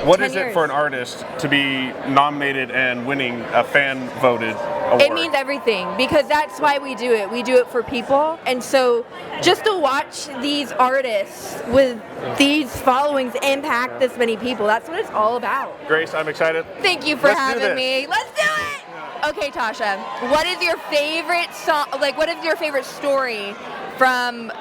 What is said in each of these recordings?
What 10 is it years. for an artist to be nominated and winning a fan-voted award? It means everything, because that's why we do it. We do it for people. And so just to watch these artists with these followings impact this many people, that's what it's all about. Grace, I'm excited. Thank you for Let's do having this. me. Let's do it! Okay, Tasha, what is your favorite song, like what is your favorite story from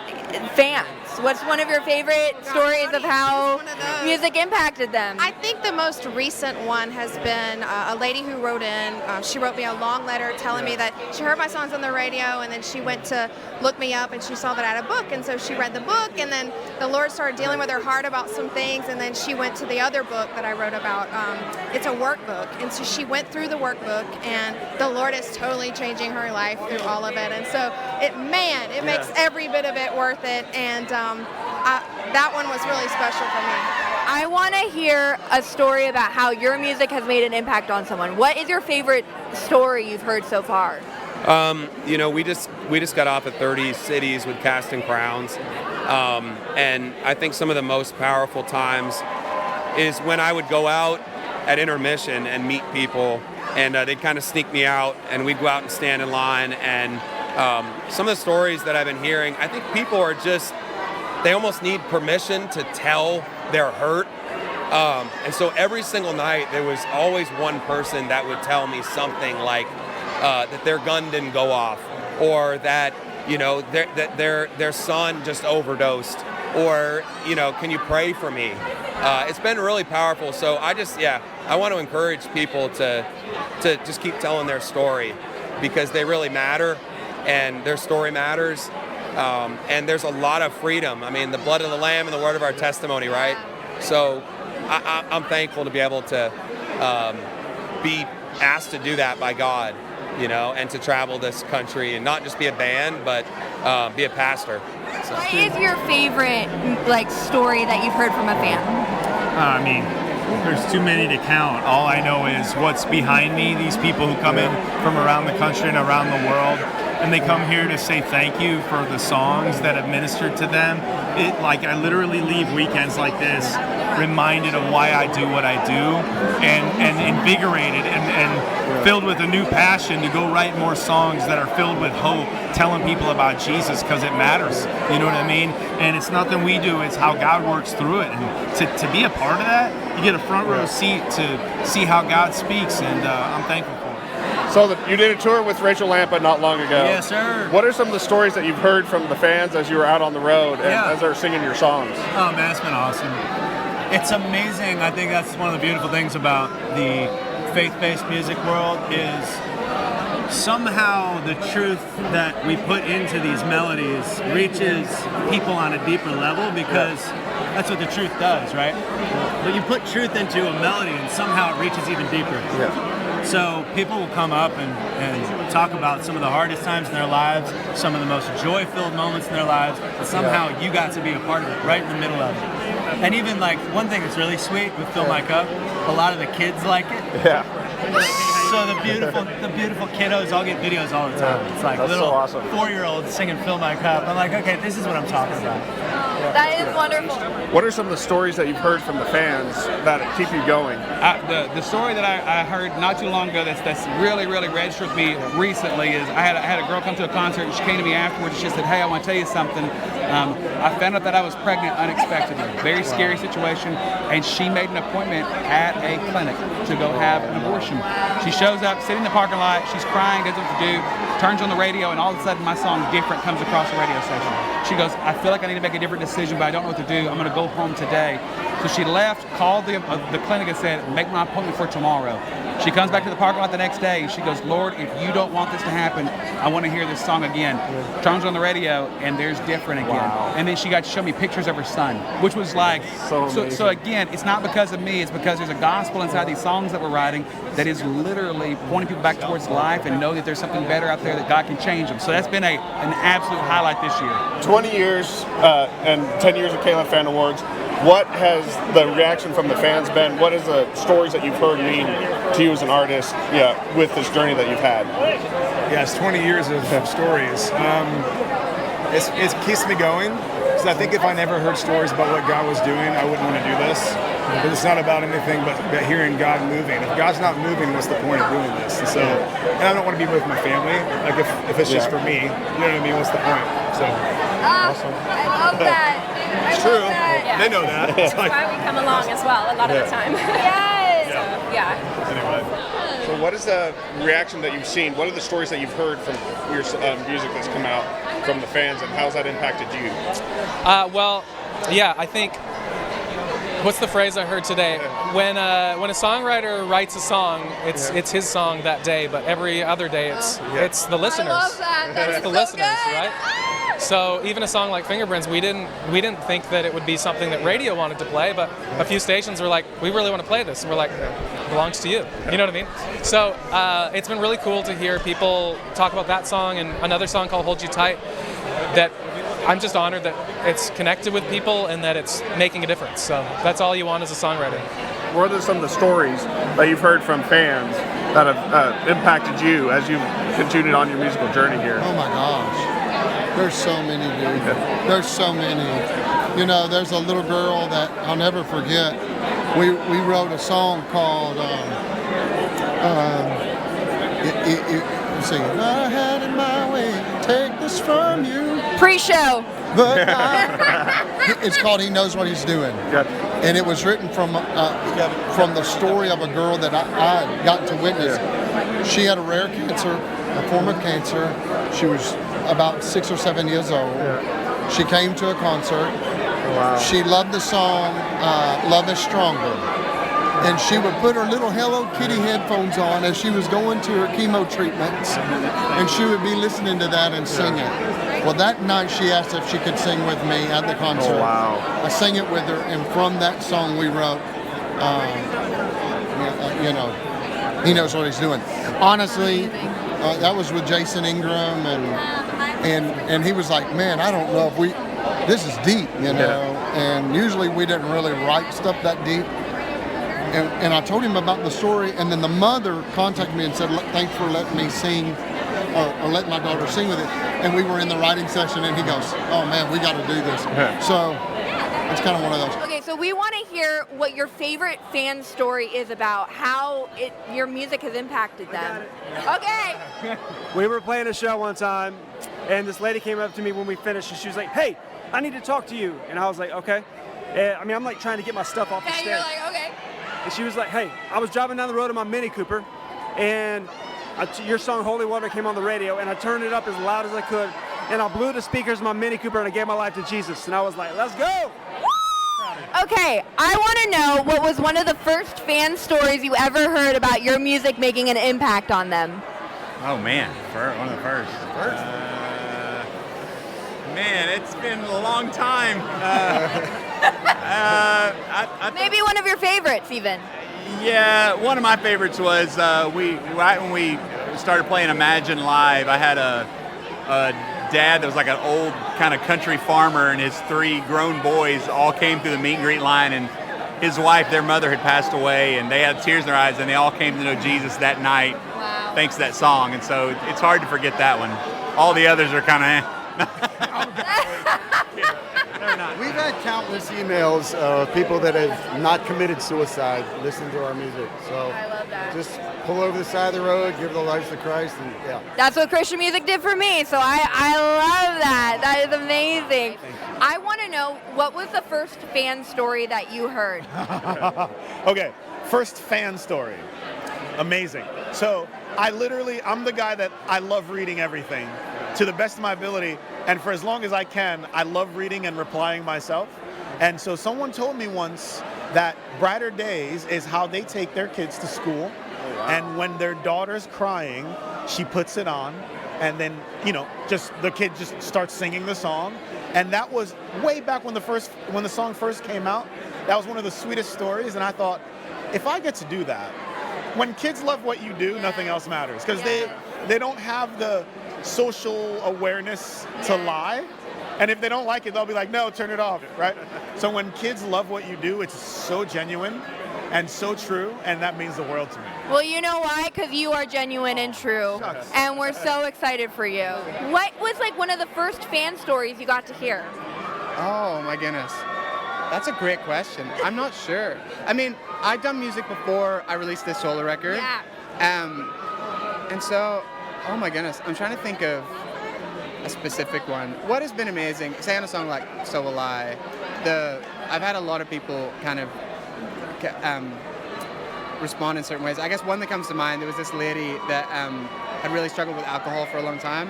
fans? What's one of your favorite stories of how music impacted them? I think the most recent one has been a lady who wrote in. She wrote me a long letter telling me that she heard my songs on the radio, and then she went to look me up and she saw that I had a book, and so she read the book, and then the Lord started dealing with her heart about some things, and then she went to the other book that I wrote about. It's a workbook, and so she went through the workbook, and the Lord is totally changing her life through all of it, and so it makes every bit of it worth it, and that one was really special for me. I want to hear a story about how your music has made an impact on someone. What is your favorite story you've heard so far? We just got off at 30 cities with Casting Crowns, and I think some of the most powerful times is when I would go out at intermission and meet people, and they'd kind of sneak me out, and we'd go out and stand in line, and some of the stories that I've been hearing, I think people are just, they almost need permission to tell their hurt. And so every single night there was always one person that would tell me something like that their gun didn't go off, or that their son just overdosed, or can you pray for me? It's been really powerful. So I want to encourage people to just keep telling their story, because they really matter and their story matters. And there's a lot of freedom. I mean, the blood of the Lamb and the word of our testimony, right? So I'm thankful to be able to be asked to do that by God, and to travel this country and not just be a band, but be a pastor. So. What is your favorite story that you've heard from a fan? There's too many to count. All I know is what's behind me, these people who come in from around the country and around the world, and they come here to say thank you for the songs that have ministered to them. I literally leave weekends like this reminded of why I do what I do, and invigorated and filled with a new passion to go write more songs that are filled with hope, telling people about Jesus, because it matters. You know what I mean? And it's nothing we do, it's how God works through it. And to be a part of that, you get a front row seat to see how God speaks, and I'm thankful for it. So you did a tour with Rachel Lampa not long ago. Yes, sir. What are some of the stories that you've heard from the fans as you were out on the road and as they're singing your songs? Oh man, it's been awesome. It's amazing. I think that's one of the beautiful things about the faith-based music world is somehow the truth that we put into these melodies reaches people on a deeper level, because that's what the truth does, right? But you put truth into a melody and somehow it reaches even deeper. So people will come up and talk about some of the hardest times in their lives, some of the most joy-filled moments in their lives, and somehow you got to be a part of it, right in the middle of it. And even one thing that's really sweet with Fill My Cup, a lot of the kids like it. So the beautiful kiddos all get videos all the time. It's like That's little so awesome. 4-year-olds singing Fill My Cup. I'm like, okay, this is what I'm talking about. That is wonderful. What are some of the stories that you've heard from the fans that keep you going? The story that I heard not too long ago that's really registered with me recently is I had a girl come to a concert, and she came to me afterwards and she said, hey, I want to tell you something. I found out that I was pregnant unexpectedly. Very scary situation, and she made an appointment at a clinic to go have an abortion. She shows up, sitting in the parking lot, she's crying, doesn't know what to do, turns on the radio, and all of a sudden my song Different comes across the radio station. She goes, I feel like I need to make a different decision, but I don't know what to do. I'm going to go home today. So she left, called the clinic and said, make my appointment for tomorrow. She comes back to the parking lot the next day and she goes, Lord, if you don't want this to happen, I want to hear this song again. Turns on the radio and there's Different again. Wow. And then she got to show me pictures of her son, which was like, so again, it's not because of me, it's because there's a gospel inside these songs that we're writing that is literally pointing people back towards life and know that there's something better out there, that God can change them. So that's been an absolute highlight this year. 20 years and 10 years of Caleb Fan Awards. What has the reaction from the fans been? What is the stories that you've heard mean to you as an artist with this journey that you've had? Yes, 20 years of stories. It keeps me going. I think if I never heard stories about what God was doing, I wouldn't want to do this. But it's not about anything but hearing God moving. If God's not moving, what's the point of doing this? And so, and I don't want to be with my family. Like if it's just for me, you know what I mean? What's the point? So. Awesome. I love that. It's true. Yeah. They know that. That's why we come along as well a lot of the time. Yes. So, yeah. Anyway. So what is the reaction that you've seen? What are the stories that you've heard from your music that's come out from the fans, and how's that impacted you? Well, yeah, I think, what's the phrase I heard today? When a songwriter writes a song, it's his song that day, but every other day it's the listeners. I love that. That it's is the so listeners, good. right? So even a song like Fingerprints, we didn't think that it would be something that radio wanted to play, but a few stations were like, we really want to play this, and we're like, it belongs to you. You know what I mean? So it's been really cool to hear people talk about that song and another song called Hold You Tight, that I'm just honored that it's connected with people and that it's making a difference. So that's all you want as a songwriter. What are some of the stories that you've heard from fans that have impacted you as you've continued on your musical journey here? Oh my gosh. There's so many, dude. There's so many. You know, there's a little girl that I'll never forget. We wrote a song called, let's see, if I had it my way, take this from you. Pre-show. But it's called He Knows What He's Doing. And it was written from the story of a girl that I got to witness. She had a rare cancer, a form of cancer. She was about 6 or 7 years old. She came to a concert. Wow. She loved the song Love is Stronger. And she would put her little Hello Kitty headphones on as she was going to her chemo treatments. And she would be listening to that and sing it. Well, that night she asked if she could sing with me at the concert. Oh, wow. I sang it with her, and from that song we wrote, you know, He Knows What He's Doing. Honestly, that was with Jason Ingram, and he was like, man, I don't know if this is deep, you know. And usually we didn't really write stuff that deep. And I told him about the story, and then the mother contacted me and said, thanks for letting me sing, or letting my daughter sing with it. And we were in the writing session, and he goes, oh man, we got to do this. So it's kind of one of those. Okay, so we want to hear what your favorite fan story is about how your music has impacted them. Okay. We were playing a show one time, and this lady came up to me when we finished, and she was like, hey, I need to talk to you. And I was like, okay. I mean, I'm like trying to get my stuff off the stage. You're like, okay. And she was like, hey, I was driving down the road in my Mini Cooper, and your song Holy Water came on the radio, and I turned it up as loud as I could, and I blew the speakers in my Mini Cooper, and I gave my life to Jesus. And I was like, let's go. Okay, I want to know what was one of the first fan stories you ever heard about your music making an impact on them. Oh man, one of the first. Man, it's been a long time. Maybe one of your favorites, even. Yeah, one of my favorites was right when we started playing Imagine Live. I had a dad that was like an old kind of country farmer, and his 3 grown boys all came through the meet and greet line, and his wife, their mother, had passed away, and they had tears in their eyes, and they all came to know Jesus that night. Wow. Thanks to that song, and so it's hard to forget that one. All the others are kind of We've had countless emails of people that have not committed suicide listening to our music. So I love that. Just pull over the side of the road, give their lives to Christ, and yeah. That's what Christian music did for me, so I love that. That is amazing. I want to know, what was the first fan story that you heard? Okay, first fan story. Amazing. So I'm the guy that I love reading everything to the best of my ability, and for as long as I can, I love reading and replying myself. And so someone told me once that Brighter Days is how they take their kids to school. Oh, wow. And when their daughter's crying, she puts it on, and then, just the kid just starts singing the song. And that was way back when the song first came out. That was one of the sweetest stories, and I thought, if I get to do that, when kids love what you do, nothing else matters, because they don't have the social awareness to lie. And if they don't like it, they'll be like, no, turn it off, right? So when kids love what you do, it's so genuine and so true, and that means the world to me. Well, you know why? Because you are genuine and true, and we're so excited for you. What was like one of the first fan stories you got to hear? Oh my goodness. That's a great question. I'm not sure. I mean, I've done music before I released this solo record. Yeah. And so, oh my goodness, I'm trying to think of a specific one. What has been amazing, say on a song like So Will I, I've had a lot of people kind of respond in certain ways. I guess one that comes to mind, there was this lady that had really struggled with alcohol for a long time,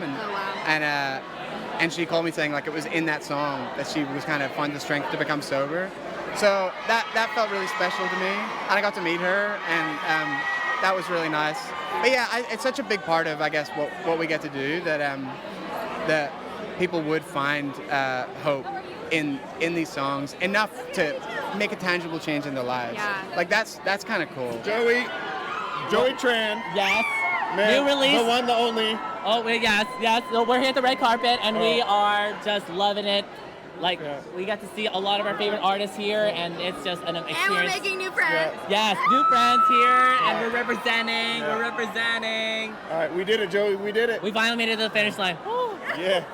and she called me saying like it was in that song that she was kind of find the strength to become sober. So that felt really special to me, and I got to meet her, and that was really nice. But yeah, it's such a big part of, I guess, what we get to do, that people would find hope in these songs enough to make a tangible change in their lives. Yeah. Like that's kind of cool. Joey Tran. Yes. Man, New release. the one, the only. Oh, yes. So we're here at the red carpet, and we are just loving it. Like, we got to see a lot of our favorite artists here, and it's just an experience. And we're making new friends. Yes, new friends here, and we're representing. We're representing. All right, we did it, Joey. We did it. We finally made it to the finish line. Woo. Yeah.